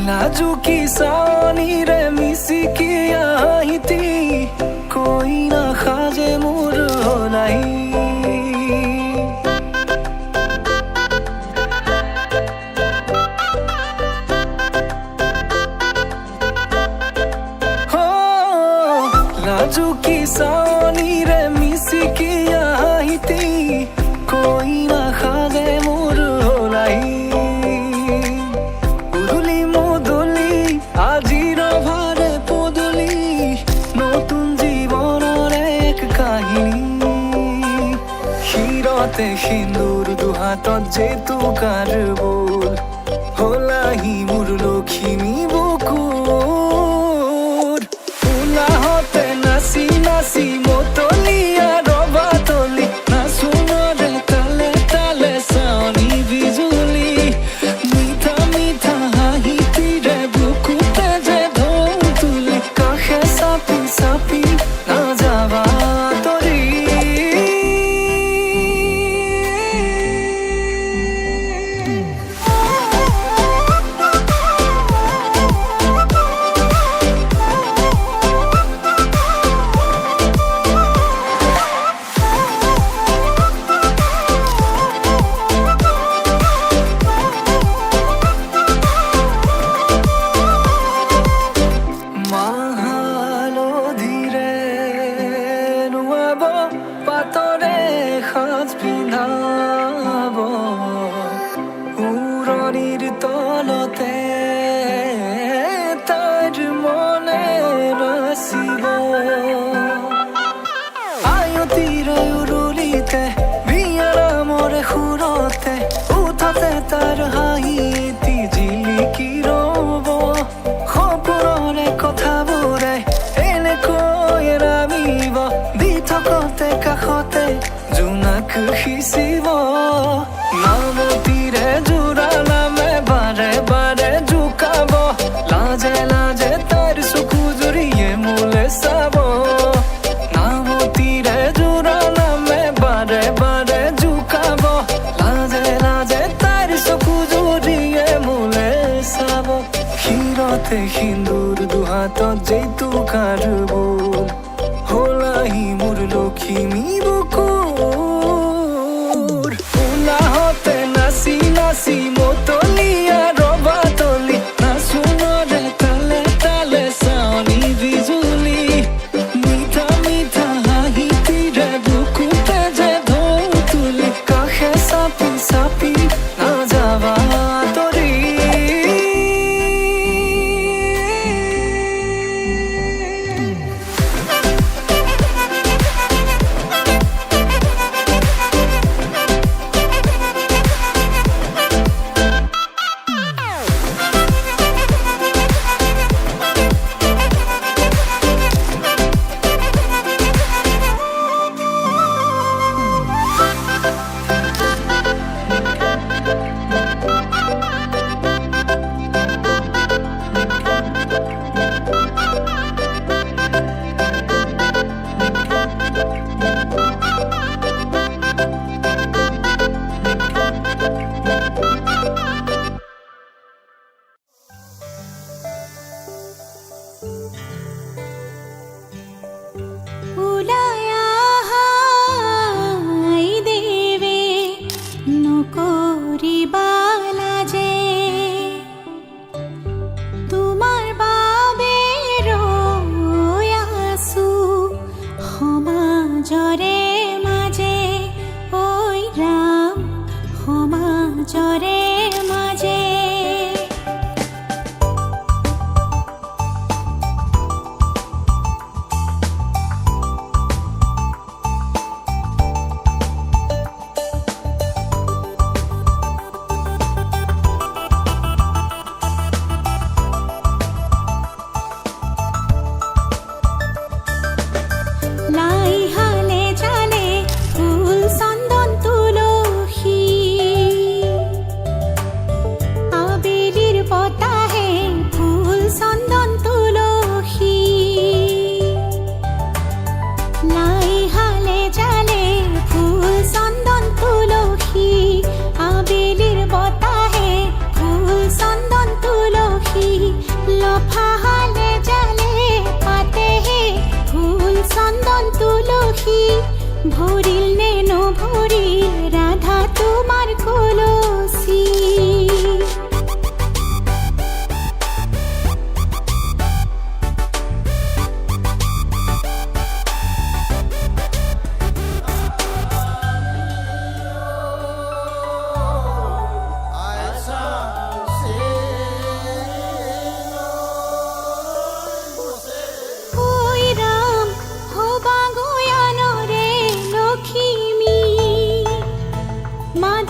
नाजुकी सानी रे मिसी की आहिती कोई ना खाजे मोर होलाई हो नाजुकी सानी रे मिसी की आहिती कोई ना खाजे मोर होलाई আজির ভারে পদলি নতুন জীবনের এক কাহিনী শিরতে সিন্দুর দুহাতত যেতু কারবুল হলাহি মোর লখিমী বুকুর উলাহতে নাচি নাচি মতলিয়া রবাতলি নাচুনরে তালে তালে চাৱনি বিজুলি মিঠা মিঠা হাঁহিতিৰে sapi na java tori পাতৰে সাজ পিন্ধাব উৰণিৰ তলতে তাইৰ মনে নাচিব আয়তিৰ উৰুলিতে বিয়াৰামৰে সুৰতে উঠতে তাৰ হাঁহি এটি জিলিকি ৰব সপোনৰে কথাবোৰে এনেকৈ ৰামিব দি থকতে কাষতে জোনাক সিঁচিব নামতিৰে জোৰা নামে বাৰে বাৰে জোকাব লাজে লাজে তাইৰ চকু জুৰিয়ে মোলে চাব নামতিৰে জোৰা নামে বাৰে বাৰে জোকাব লাজে লাজে তাইৰ চকু জুৰিয়ে মোলে চাব শিৰতে সিন্দুৰ দুহাতত যেতু কাৰবুল হলাহি মোৰ লখিমী বুকুৰ উলাহতে নাচি নাচি মতলিয়া ৰবাতলি নাচুনৰে তালে তালে চাৱনি বিজুলি মিঠা মিঠা হাঁহিতিৰে বুকুতে যে ঢৌ তুলি কাষে চাপি চাপি না যাবা তৰি ভরিল নে নভরিল রাধা তোমার কলসি।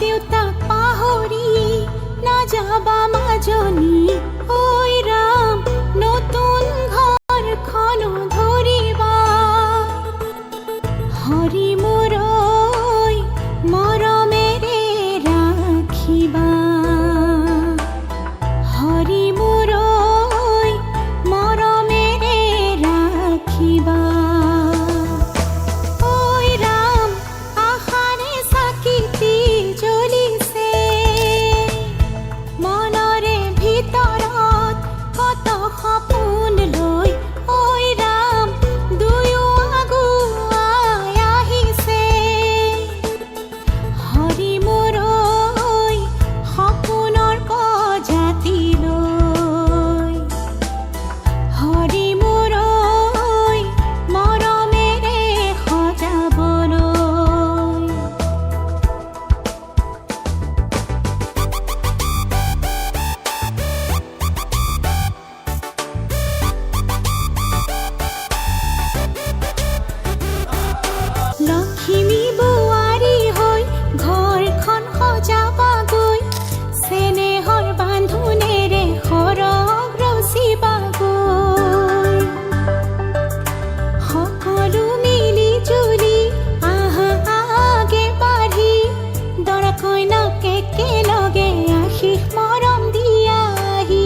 দেউতা পাহরি না যাবা মাজনী, ওই রাম নতুন ঘর খন ধরিবা। হরি মোরই মরমেরে রাখিবা, হরি মোরই মরমেরে রাখিবা। লক্ষ্মী বোৱাৰী হৈ ঘৰখন সজাবাগৈ, চেনেহৰ বান্ধোনেৰে সৰগ ৰচিবাগৈ। সকলো মিলি জুলি আহা আগে বাঢ়ি, দৰা কইনাক একেলগে আশীষ মৰম দিয়াহি।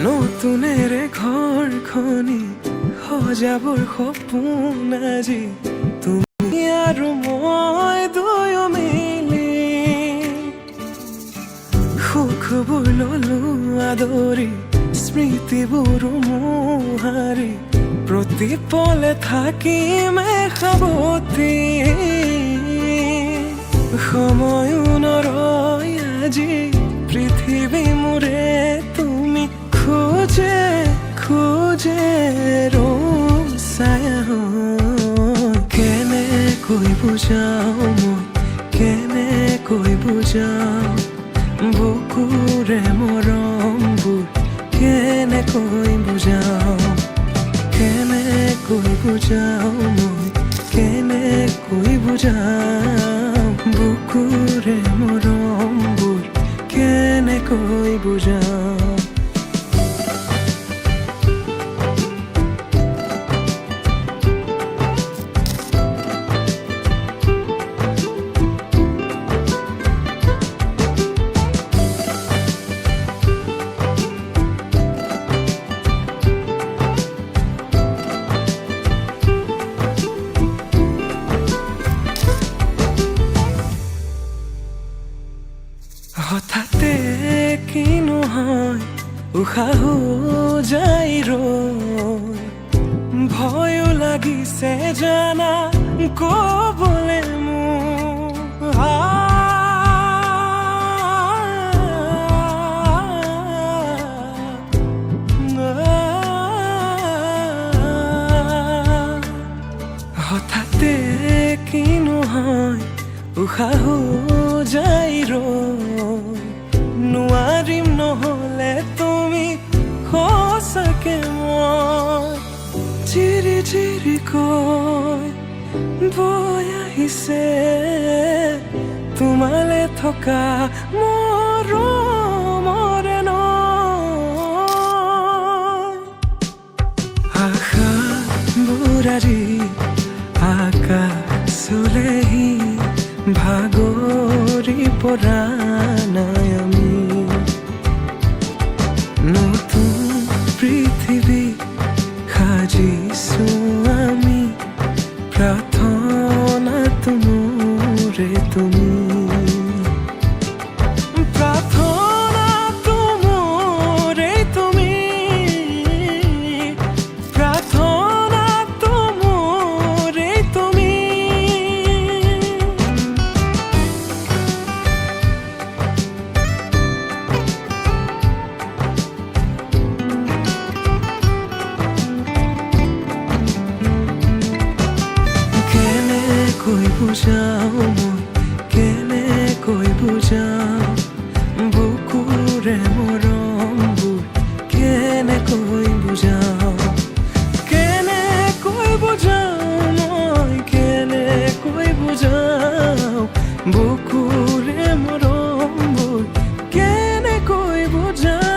নতুনেৰে ঘৰখনি সজাবৰ সপোন আজি, তুমি আৰু মই দুয়ো মিলি। সুখবোৰ ললো আদৰি, স্মৃতিবোৰ মোহাৰি, প্ৰতি পলে থাকিম সাৱতি। সময়ো নৰয় আজি পৃথিৱী মোৰে তুমি খোজে খোজে ৰূপ ছায়া। কেনেকৈ বুজাও মই, কেনেকৈ বুজাও বুকুৰে মৰমবোৰ, কেনেকৈ বুজাও, কেনেকৈ বুজাও মই, কেনেকৈ বুজাও বুকুৰে মৰমবোৰ, কেনেকৈ বুজাও। হঠাতে কিনো হয় উশাহো যাই ৰৈ, ভয়ো লাগিছে জানা ক'বলে মোৰ। উশাহো যাই নোৱাৰিম নহলে তুমি সঁচাকে মই চিৰি চিৰি কৈ বৈ আহিছে তোমালে থকা মৰমৰে নৈ আশা বুৰাৰি আকাশলেহি ভাগৰি পৰা নাই আমি নতুন পৃথিৱী সাজিছো আমি প্ৰাৰ্থনা তোমৰে তুমি প্ৰাৰ্থনা তোমৰে তুমি প্ৰাৰ্থনা তোমৰে তুমি কেনেকৈ বুজাও মই কেনেকৈ বুজাও বুকুৰে মৰমবোৰ কেনেকৈ বুজাও কেনেকৈ বুজাও মই কেনেকৈ বুজাও বুকুৰে মৰমবোৰ কেনেকৈ বুজাও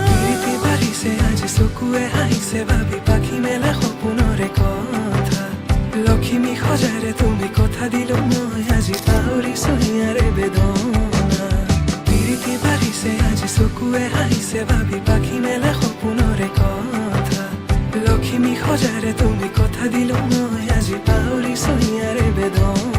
প্ৰীতি বাঢ়িছে আজি চকুৱে হাঁহিছে ভাবি পাখি মেলা সপোনৰে কথা লক্ষ্মী সজাৰে তুমি কথা দিলো মই আজি পাহৰিছো হিয়াৰে বেদনা প্ৰীতি বাঢ়িছে আজি চকুৱে হাঁহিছে ভাবি পাখি মেলা সপোনৰে কথা লক্ষ্মী সজাৰে তুমি কথা দিলো মই আজি পাহৰিছো হিয়াৰে বেদনা